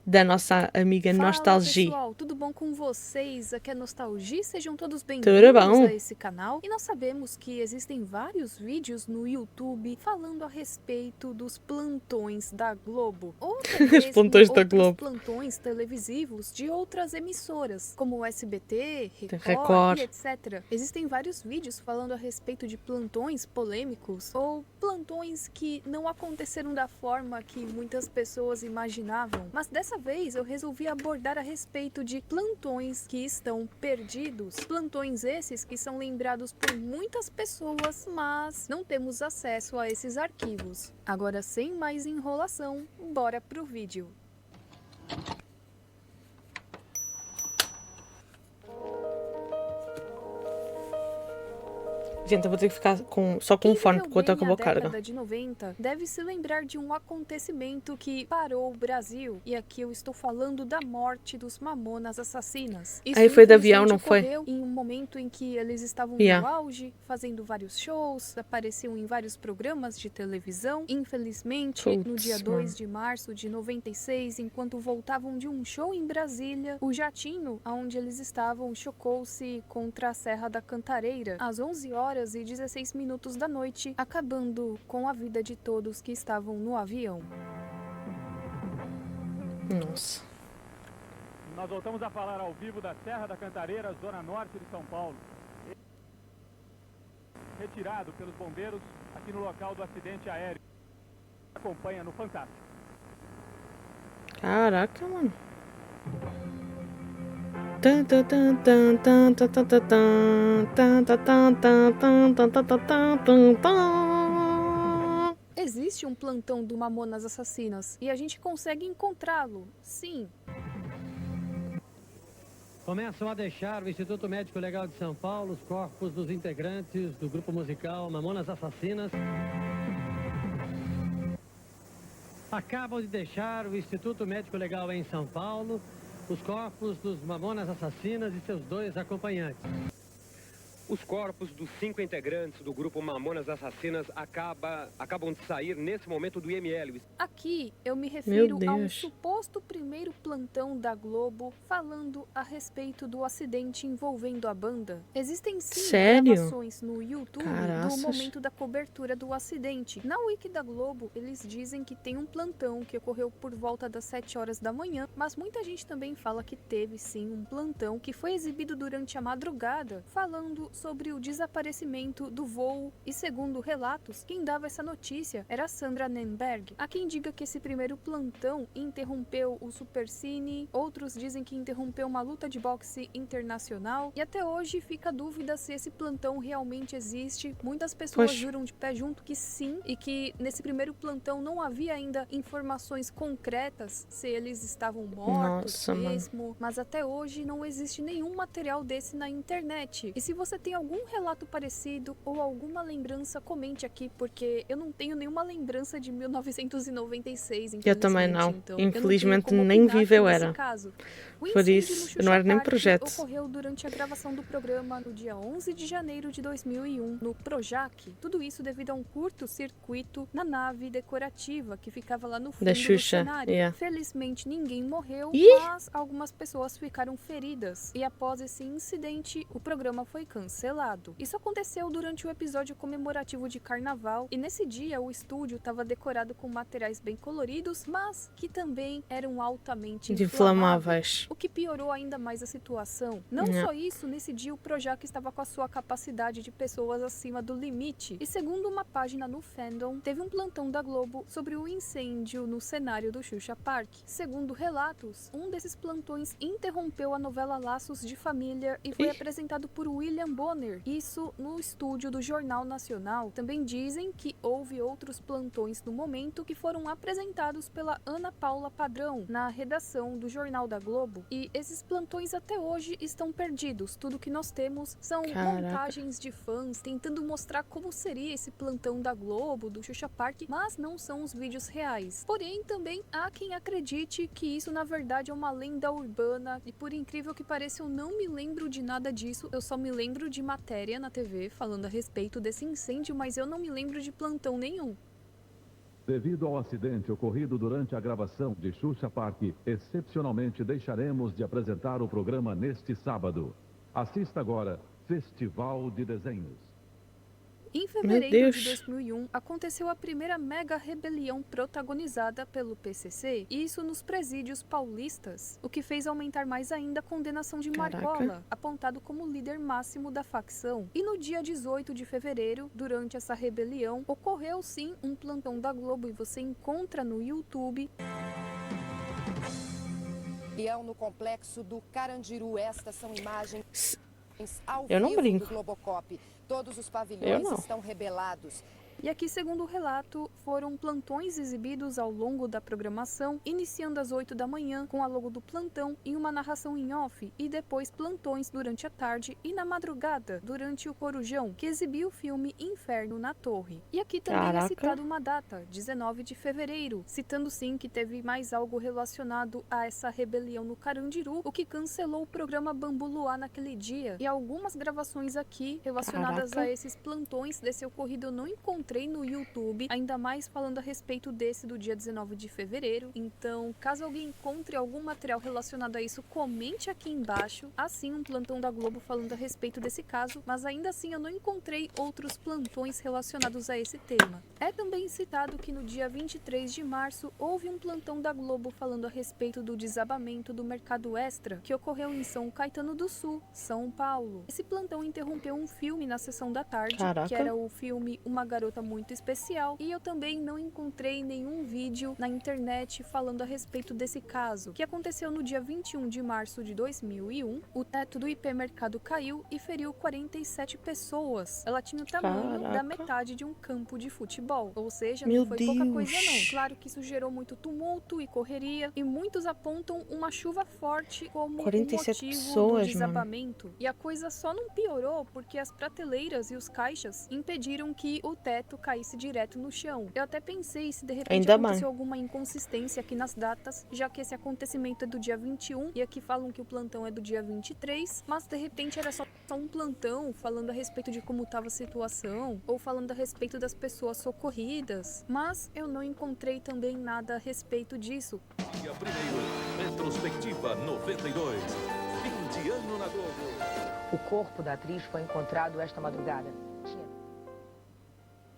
da nossa amiga Fala, Nostalgia. pessoal, tudo bom com vocês? Aqui é Nostalgia, sejam todos Tudo bem-vindos bom? a esse canal. E nós sabemos que existem vários vídeos no YouTube falando a respeito dos plantões da Globo, ou até Os mesmo plantões da outros Globo. plantões televisivos de outras emissoras, como o SBT, Record Record. e etc. Existem vários vídeos falando a respeito de plantões polêmicos ou plantões que não aconteceram da forma que muitas pessoas imaginavam. Mas dessa vez eu resolvi abordar a respeito de plantões que estão perdidos. Plantões esses que são lembrados por muitas pessoas, mas não temos acesso a esses arquivos. Agora, sem mais enrolação, bora pro vídeo. Gente, eu vou ter que ficar só com o fone, porque o outro acabou a Na carga. década de 90, deve se lembrar de um acontecimento que parou o Brasil. E aqui eu estou falando da morte dos Mamonas Assassinas. Isso, Aí foi de avião, não foi? ocorreu em um momento em que eles estavam Yeah. no auge, fazendo vários shows, apareciam em vários programas de televisão. Infelizmente, no Putz, dia 2 mano. de março de 96, enquanto voltavam de um show em Brasília, o jatinho onde eles estavam chocou-se contra a Serra da Cantareira às 11 horas e 16 minutos da noite, acabando com a vida de todos que estavam no avião. Nossa. Nós voltamos a falar ao vivo da Serra da Cantareira, zona norte de São Paulo. Retirado pelos bombeiros aqui no local do acidente aéreo. Acompanha no Fantástico. Caraca, mano. Tan, tan, tan, tan, tan, tan, tan, tan, tan, tan, tan, tan, tan, tan, tan, tan, tan, tan. Existe um plantão do Mamonas Assassinas e a gente consegue encontrá-lo, sim. Começam a deixar o Instituto Médico Legal de São Paulo os corpos dos integrantes do grupo musical Mamonas Assassinas. Acabam de deixar o Instituto Médico Legal em São Paulo os corpos dos Mamonas Assassinas e seus 2 acompanhantes. Os corpos dos 5 integrantes do grupo Mamonas Assassinas acabam de sair nesse momento do IML. Aqui eu me refiro a um Deus. suposto primeiro plantão da Globo falando a respeito do acidente envolvendo a banda. Existem sim Sério? gravações no YouTube do Caraças. momento da cobertura do acidente. Na Wiki da Globo, eles dizem que tem um plantão que ocorreu por volta das 7 horas da manhã, mas muita gente também fala que teve sim um plantão que foi exibido durante a madrugada, falando sobre o desaparecimento do voo e, segundo relatos, quem dava essa notícia era Sandra Nemberg. Há quem diga que esse primeiro plantão interrompeu o Supercine, outros dizem que interrompeu uma luta de boxe internacional, e até hoje fica a dúvida se esse plantão realmente existe. Muitas pessoas Poxa. juram de pé junto que sim, e que nesse primeiro plantão não havia ainda informações concretas se eles estavam mortos Nossa, mano. mesmo, mas até hoje não existe nenhum material desse na internet. E se você tem algum relato parecido ou alguma lembrança, comente aqui, porque eu não tenho nenhuma lembrança de 1996, Eu também não. então Infelizmente, eu não tenho como nem opinar viva eu nesse era. caso. O Por incêndio isso, no eu não era nem Xuxa Park projeto. ocorreu durante a gravação do programa no dia 11 de janeiro de 2001, no Projac. Tudo isso devido a um curto-circuito na nave decorativa que ficava lá no fundo Da do Xuxa, cenário. yeah. Felizmente ninguém morreu, Ih! mas algumas pessoas ficaram feridas. E após esse incidente, o programa foi cancelado. Isso aconteceu durante o episódio comemorativo de Carnaval, e nesse dia o estúdio estava decorado com materiais bem coloridos, mas que também eram altamente De inflamáveis, inflamáveis. o que piorou ainda mais a situação. Não Yeah. só isso, nesse dia o Projac estava com a sua capacidade de pessoas acima do limite. E segundo uma página no Fandom, teve um plantão da Globo sobre o incêndio no cenário do Xuxa Park. Segundo relatos, um desses plantões interrompeu a novela Laços de Família e foi Ih. apresentado por William Bonner. Isso no estúdio do Jornal Nacional. Também dizem que houve outros plantões no momento que foram apresentados pela Ana Paula Padrão na redação do Jornal da Globo. E esses plantões até hoje estão perdidos. Tudo que nós temos são Caraca. montagens de fãs tentando mostrar como seria esse plantão da Globo, do Xuxa Park, mas não são os vídeos reais. Porém, também há quem acredite que isso na verdade é uma lenda urbana, e por incrível que pareça eu não me lembro de nada disso. Eu só me lembro de matéria na TV falando a respeito desse incêndio, mas eu não me lembro de plantão nenhum. Devido ao acidente ocorrido durante a gravação de Xuxa Park, excepcionalmente deixaremos de apresentar o programa neste sábado. Assista agora Festival de Desenhos. Em fevereiro de Deus. 2001, aconteceu a primeira mega rebelião protagonizada pelo PCC, e isso nos presídios paulistas, o que fez aumentar mais ainda a condenação de Caraca. Marcola, apontado como líder máximo da facção. E no dia 18 de fevereiro, durante essa rebelião, ocorreu sim um plantão da Globo, e você encontra no YouTube. No complexo do Carandiru, estas são imagens ao Eu não vivo brinco. do Globocop. Todos os Eu pavilhões não. estão rebelados. E aqui, segundo o relato, foram plantões exibidos ao longo da programação, iniciando às 8 da manhã com a logo do plantão e uma narração em off, e depois plantões durante a tarde e na madrugada, durante o Corujão, que exibiu o filme Inferno na Torre. E aqui também Caraca. é citado uma data, 19 de fevereiro, citando sim que teve mais algo relacionado a essa rebelião no Carandiru, o que cancelou o programa Bambu Luar naquele dia. E algumas gravações aqui relacionadas Caraca. a esses plantões desse ocorrido eu não encontrei no YouTube, ainda mais falando a respeito desse do dia 19 de fevereiro. Então, caso alguém encontre algum material relacionado a isso, comente aqui embaixo. Assim, um plantão da Globo falando a respeito desse caso, mas ainda assim eu não encontrei outros plantões relacionados a esse tema. É também citado que no dia 23 de março houve um plantão da Globo falando a respeito do desabamento do mercado extra, que ocorreu em São Caetano do Sul, São Paulo. Esse plantão interrompeu um filme na sessão da tarde, Caraca. que era o filme Uma Garota Muito Especial, e eu também não encontrei nenhum vídeo na internet falando a respeito desse caso, que aconteceu no dia 21 de março de 2001. O teto do hipermercado caiu e feriu 47 pessoas. Ela tinha o tamanho da Caraca. metade de um campo de futebol, ou seja, Meu não foi pouca coisa Deus. não. Claro que isso gerou muito tumulto e correria, e muitos apontam uma chuva forte como o 47 motivo do pessoas, mano. desabamento. E a coisa só não piorou porque as prateleiras e os caixas impediram que o teto caísse direto no chão. Eu até pensei se de repente Ainda bem. aconteceu alguma inconsistência aqui nas datas, já que esse acontecimento é do dia 21 e aqui falam que o plantão é do dia 23, mas de repente era só um plantão falando a respeito de como estava a situação ou falando a respeito das pessoas socorridas, mas eu não encontrei também nada a respeito disso. Dia primeiro, retrospectiva 92. Fim de ano na Globo. O corpo da atriz foi encontrado esta madrugada.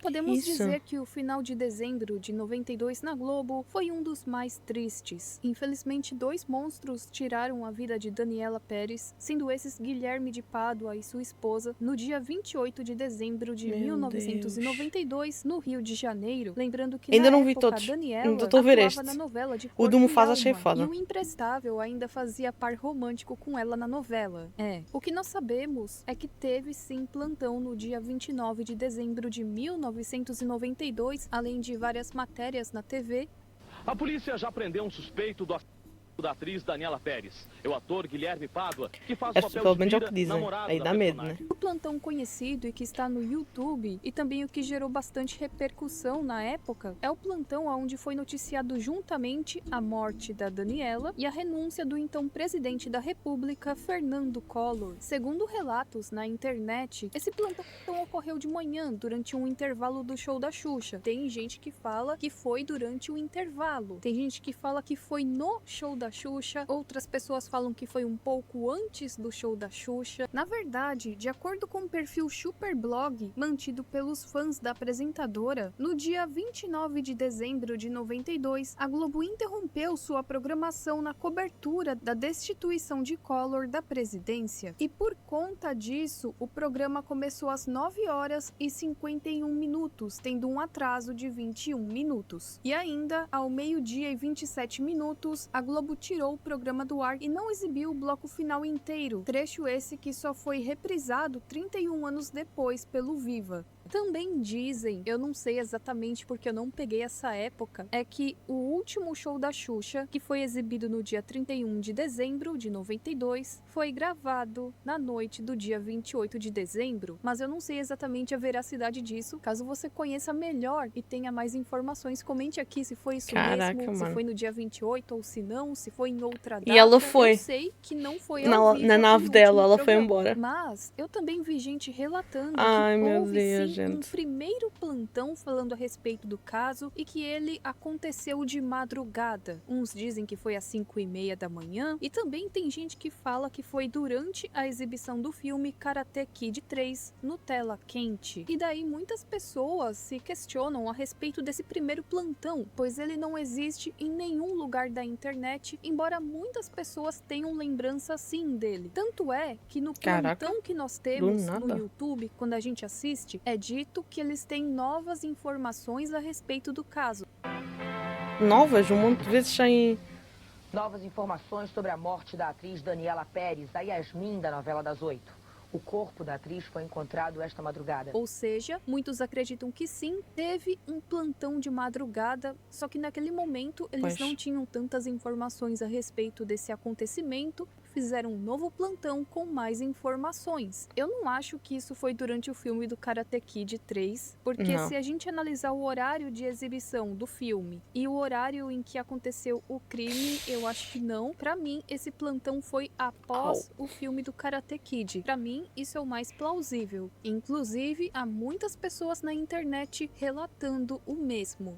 Podemos Isso. dizer que o final de dezembro de 92 na Globo foi um dos mais tristes. Infelizmente, 2 monstros tiraram a vida de Daniela Pérez, sendo esses Guilherme de Pádua e sua esposa, no dia 28 de dezembro de Meu 1992, no Rio de Janeiro. Lembrando que Ainda na não vi época, todos. a Daniela Ainda tô vendo atuava este. na novela de O Corpo do e Mufasa achei Alma, foda. e o Imprestável ainda fazia par romântico com ela na novela. O que nós sabemos é que teve sim plantão no dia 29 de dezembro de 1992, além de várias matérias na TV. A polícia já prendeu um suspeito do assassinato da atriz Daniela Pérez. É o ator Guilherme Pádua, que faz o papel pelo de menos é o Kira, que dizem. namorado Aí da dá medo, personagem. né? O plantão conhecido e que está no YouTube, e também o que gerou bastante repercussão na época, é o plantão onde foi noticiado juntamente a morte da Daniela e a renúncia do então presidente da República, Fernando Collor. Segundo relatos na internet, esse plantão ocorreu de manhã, durante um intervalo do show da Xuxa. Tem gente que fala que foi durante o intervalo, tem gente que fala que foi no show da Xuxa, outras pessoas falam que foi um pouco antes do show da Xuxa. Na verdade, de acordo com o perfil Superblog, mantido pelos fãs da apresentadora, no dia 29 de dezembro de 92, a Globo interrompeu sua programação na cobertura da destituição de Collor da presidência. E por conta disso, o programa começou às 9 horas e 51 minutos, tendo um atraso de 21 minutos. E ainda, ao meio-dia e 27 minutos, a Globo tirou o programa do ar e não exibiu o bloco final inteiro, trecho esse que só foi reprisado 31 anos depois pelo Viva. Também dizem, eu não sei exatamente porque eu não peguei essa época, é que o último show da Xuxa, que foi exibido no dia 31 de dezembro de 92, foi gravado na noite do dia 28 de dezembro, mas eu não sei exatamente a veracidade disso. Caso você conheça melhor e tenha mais informações, comente aqui se foi isso Caraca, mesmo, se mano. foi no dia 28 ou se não, se foi em outra data. E ela foi. Eu sei que não foi Na ao vivo nave no dela, último ela foi programa, embora. mas eu também vi gente relatando Ai, que meu houve Deus, sim gente. primeiro plantão falando a respeito do caso e que ele aconteceu de madrugada. Uns dizem que foi às 5:30 da manhã e também tem gente que fala que foi durante a exibição do filme Karate Kid 3 no Tela Quente. E daí muitas pessoas se questionam a respeito desse primeiro plantão, pois ele não existe em nenhum lugar da internet, embora muitas pessoas tenham lembrança sim dele. Tanto é que no plantão que nós temos no YouTube, quando a gente assiste, é dito que eles têm novas informações a respeito do caso. Novas? Um monte de vezes sem... Novas informações sobre a morte da atriz Daniela Pérez, da Yasmin da novela das 8. O corpo da atriz foi encontrado esta madrugada. Ou seja, muitos acreditam que sim, teve um plantão de madrugada, só que naquele momento eles não tinham tantas informações a respeito desse acontecimento, fizeram um novo plantão com mais informações. Eu não acho que isso foi durante o filme do Karate Kid 3, porque se a gente analisar o horário de exibição do filme e o horário em que aconteceu o crime, eu acho que não. Pra mim, esse plantão foi após o filme do Karate Kid. Pra mim, isso é o mais plausível. Inclusive, há muitas pessoas na internet relatando o mesmo.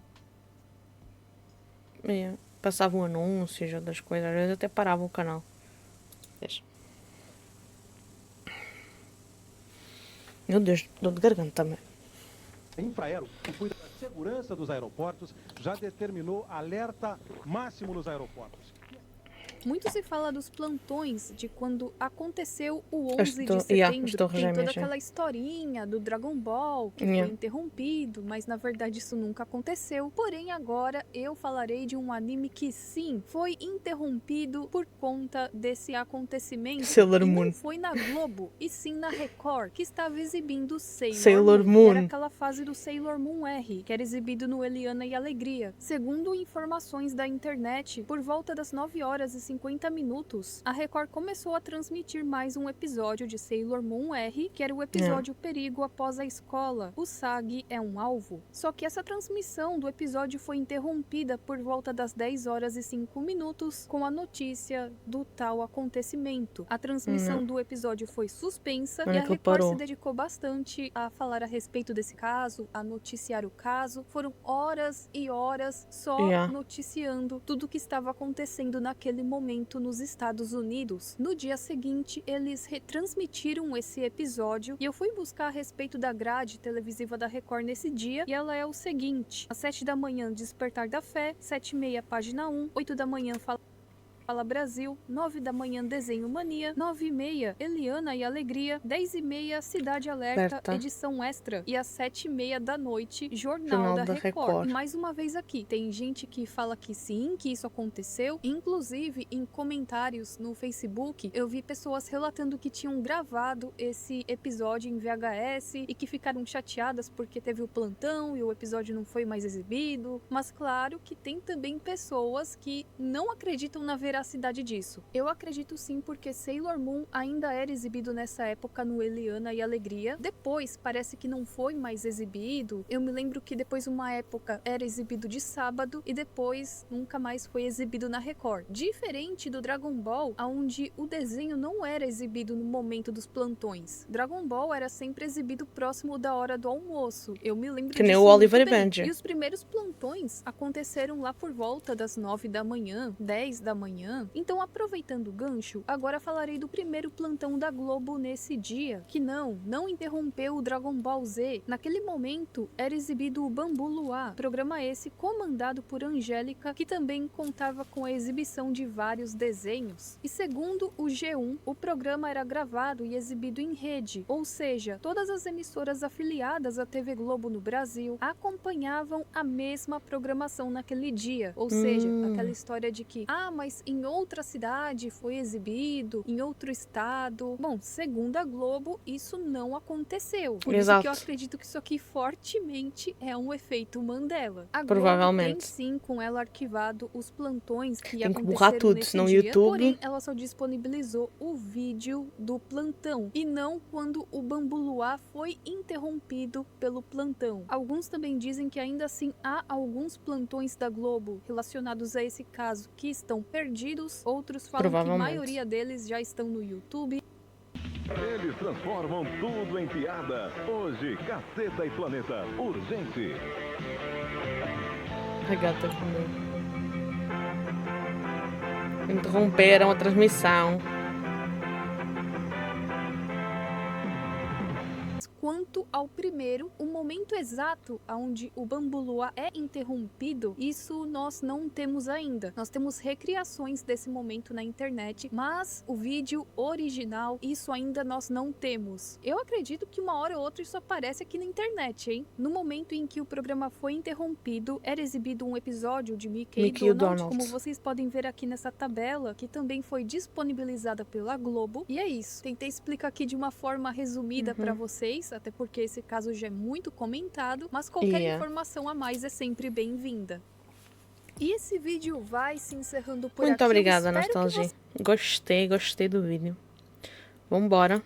Passavam anúncios, outras coisas, às vezes até paravam o canal. Deixa. Meu Deus, dor de garganta também. A Infraero, que cuida da segurança dos aeroportos, já determinou alerta máximo nos aeroportos. Muito se fala dos plantões de quando aconteceu o 11 de setembro. Tem toda aquela historinha do Dragon Ball que foi interrompido, mas na verdade isso nunca aconteceu. Porém, agora eu falarei de um anime que sim, foi interrompido por conta desse acontecimento. Sailor Moon. Não foi na Globo, e sim na Record, que estava exibindo Sailor Moon. Era aquela fase do Sailor Moon R, que era exibido no Eliana e Alegria. Segundo informações da internet, por volta das 9h50, a Record começou a transmitir mais um episódio de Sailor Moon R, que era o episódio Perigo após a escola. O Sag é um alvo. Só que essa transmissão do episódio foi interrompida por volta das 10h05 com a notícia do tal acontecimento. A transmissão do episódio foi suspensa e a Record se dedicou bastante a falar a respeito desse caso, a noticiar o caso. Foram horas e horas só noticiando tudo o que estava acontecendo naquele momento nos Estados Unidos. No dia seguinte, eles retransmitiram esse episódio e eu fui buscar a respeito da grade televisiva da Record nesse dia e ela é o seguinte: às 7 da manhã, Despertar da Fé, 7h30, Página 1, 8 da manhã, Fala Brasil, 9 da manhã, Desenho Mania, 9h30, Eliana e Alegria, 10h30, Cidade Alerta, edição extra, e às 7h30 da noite, Jornal da Record. E mais uma vez aqui, tem gente que fala que sim, que isso aconteceu, inclusive em comentários no Facebook, eu vi pessoas relatando que tinham gravado esse episódio em VHS e que ficaram chateadas porque teve o plantão e o episódio não foi mais exibido, mas claro que tem também pessoas que não acreditam na veracidade disso. Eu acredito sim, porque Sailor Moon ainda era exibido nessa época no Eliana e Alegria. Depois parece que não foi mais exibido. Eu me lembro que depois uma época era exibido de sábado e depois nunca mais foi exibido na Record. Diferente do Dragon Ball, onde o desenho não era exibido no momento dos plantões. Dragon Ball era sempre exibido próximo da hora do almoço. Eu me lembro que nem o Oliver e Benji. E os primeiros plantões aconteceram lá por volta das 9 da manhã, 10 da manhã. Então, aproveitando o gancho, agora falarei do primeiro plantão da Globo nesse dia, que não interrompeu o Dragon Ball Z. Naquele momento, era exibido o Bambu Luar, programa esse comandado por Angélica, que também contava com a exibição de vários desenhos. E segundo o G1, o programa era gravado e exibido em rede, ou seja, todas as emissoras afiliadas à TV Globo no Brasil acompanhavam a mesma programação naquele dia, ou seja, aquela história de que, mas em outra cidade foi exibido, em outro estado. Bom, segundo a Globo, isso não aconteceu. Por isso que eu acredito que isso aqui fortemente é um efeito Mandela. A Globo tem sim com ela arquivado os plantões que aconteceram nesse dia, YouTube. Porém, ela só disponibilizou o vídeo do plantão e não quando o Bambu Luar foi interrompido pelo plantão. Alguns também dizem que ainda assim há alguns plantões da Globo relacionados a esse caso que estão perdidos, outros falam que a maioria deles já estão no YouTube. Eles transformam tudo em piada. Hoje, Caceta e Planeta. Urgente. A gata comeu. Interromperam a transmissão. Quanto ao primeiro, o momento exato onde o Bambu Luar é interrompido, isso nós não temos ainda. Nós temos recriações desse momento na internet, mas o vídeo original, isso ainda nós não temos. Eu acredito que uma hora ou outra isso aparece aqui na internet, hein? No momento em que o programa foi interrompido, era exibido um episódio de Mickey e Donald, como vocês podem ver aqui nessa tabela, que também foi disponibilizada pela Globo. E é isso. Tentei explicar aqui de uma forma resumida para vocês, até porque esse caso já é muito comentado, mas qualquer informação a mais é sempre bem-vinda. E esse vídeo vai se encerrando por aqui. Muito obrigada, Nostalgia. Gostei do vídeo. Vambora.